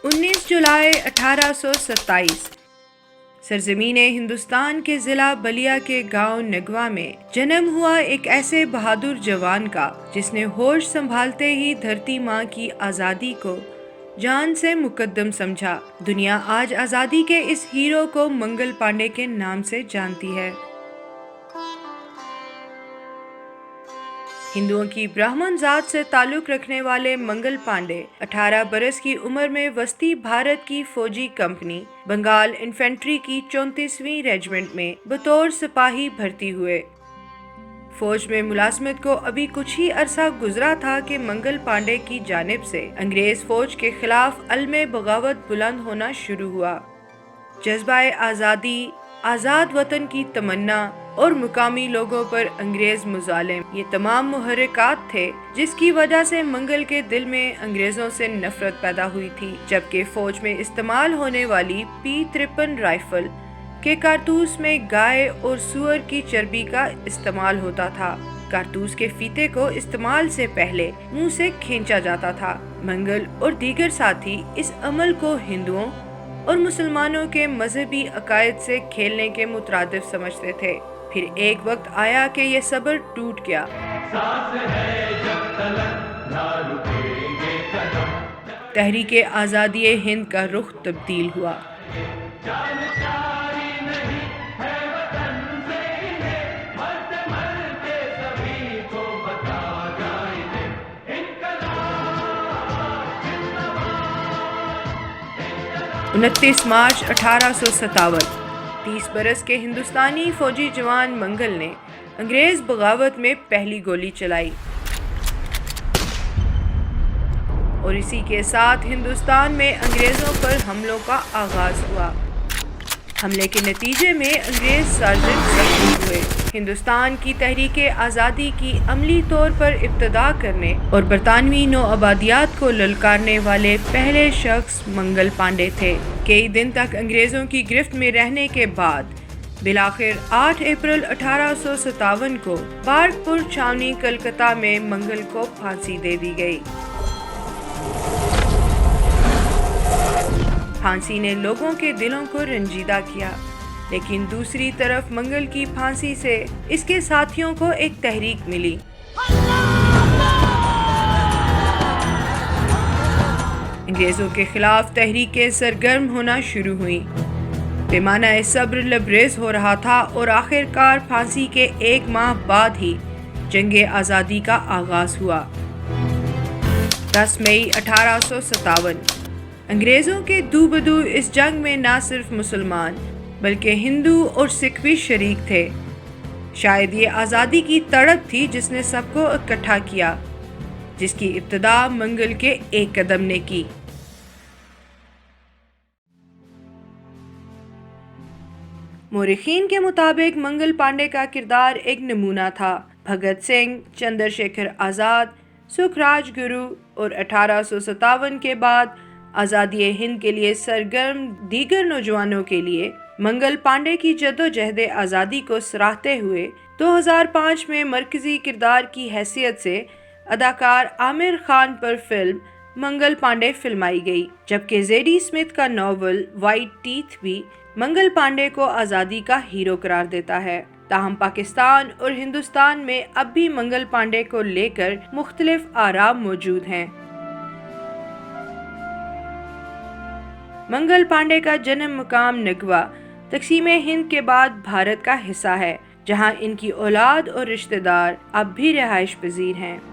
19 जुलाई 1827 सरजमीन हिंदुस्तान के ज़िला बलिया के गांव नगवा में जन्म हुआ एक ऐसे बहादुर जवान का जिसने होश संभालते ही धरती माँ की आज़ादी को जान से मुकद्दम समझा। दुनिया आज आज़ादी के इस हीरो को मंगल पांडे के नाम से जानती है। हिंदुओं की ब्राह्मण जात से ताल्लुक रखने वाले मंगल पांडे 18 बरस की उम्र में वस्ती भारत की फौजी कंपनी बंगाल इन्फेंट्री की 34वीं रेजिमेंट में बतौर सिपाही भर्ती हुए। फौज में मुलाजमत को अभी कुछ ही अरसा गुजरा था कि मंगल पांडे की जानिब से अंग्रेज फौज के खिलाफ अलमे बगावत बुलंद होना शुरू हुआ। जज्बाए आज़ादी, आज़ाद वतन की तमन्ना और मुकामी लोगों पर अंग्रेज मुजालिम, ये तमाम मुहर्रिकात थे जिसकी वजह से मंगल के दिल में अंग्रेजों से नफरत पैदा हुई थी। जबकि फौज में इस्तेमाल होने वाली P53 राइफल के कारतूस में गाय और सुअर की चर्बी का इस्तेमाल होता था। कारतूस के फीते को इस्तेमाल से पहले मुंह से खींचा जाता था। मंगल और दीगर साथी इस अमल को हिंदुओं और मुसलमानों के मजहबी अकायद से खेलने के मुतरादिफ समझते थे। फिर एक वक्त आया कि ये सब्र टूट गया। तहरीके आज़ादी हिंद का रुख तब्दील हुआ। उनतीस मार्च 1857 30 बरस के हिंदुस्तानी फौजी जवान मंगल ने अंग्रेज बगावत में पहली गोली चलाई और इसी के साथ हिंदुस्तान में अंग्रेजों पर हमलों का आगाज हुआ। हमले के नतीजे में अंग्रेज सार्जेंट जख्मी हुए। हिंदुस्तान की तहरीके आज़ादी की अमली तौर पर इब्तदा करने और बरतानवी नौआबादियात को ललकारने वाले पहले शख्स मंगल पांडे थे। कई दिन तक अंग्रेज़ों की गिरफ्त में रहने के बाद बिलाखिर 8 अप्रैल 1857 को बारकपुर छावनी कलकत्ता में मंगल को फांसी दे दी गई। फांसी ने लोगों के दिलों को रंजीदा किया, लेकिन दूसरी तरफ मंगल की फांसी से इसके साथियों को एक तहरीक मिली। अंग्रेजों के खिलाफ तहरीकें सरगर्म होना शुरू हुई। पैमाना सब्र लबरेज हो रहा था और आखिरकार फांसी के 1 माह बाद ही जंगे आज़ादी का आगाज हुआ। 10 मई 1857 अंग्रेजों के दूबदू इस जंग में न सिर्फ मुसलमान बल्कि हिंदू और सिख भी शरीक थे। शायद ये आज़ादी की तड़प थी जिसने सबको इकट्ठा किया, जिसकी इब्तिदा मंगल के एक कदम ने की। मोरिखीन के मुताबिक मंगल पांडे का किरदार एक नमूना था। भगत सिंह, चंद्रशेखर आज़ाद, सुखराज गुरु और 1857 के बाद आज़ादी हिंद के लिए सरगर्म दीगर नौजवानों के लिए मंगल पांडे की जद्दोजहद आज़ादी को सराहते हुए 2005 में मरकजी किरदार की हैसियत से अदाकार आमिर खान पर फिल्म मंगल पांडे फिल्माई गई। जबकि जेडी स्मिथ का नॉवल वाइट टीथ भी मंगल पांडे को आज़ादी का हीरो करार देता है। ताहम पाकिस्तान और हिंदुस्तान में अब भी मंगल पांडे को लेकर मुख्तलिफ आराम मौजूद हैं। मंगल पांडे का जन्म मुकाम नगवा तकसीम हिंद के बाद भारत का हिस्सा है, जहां इनकी औलाद और रिश्तेदार अब भी रिहाइश पजीर हैं।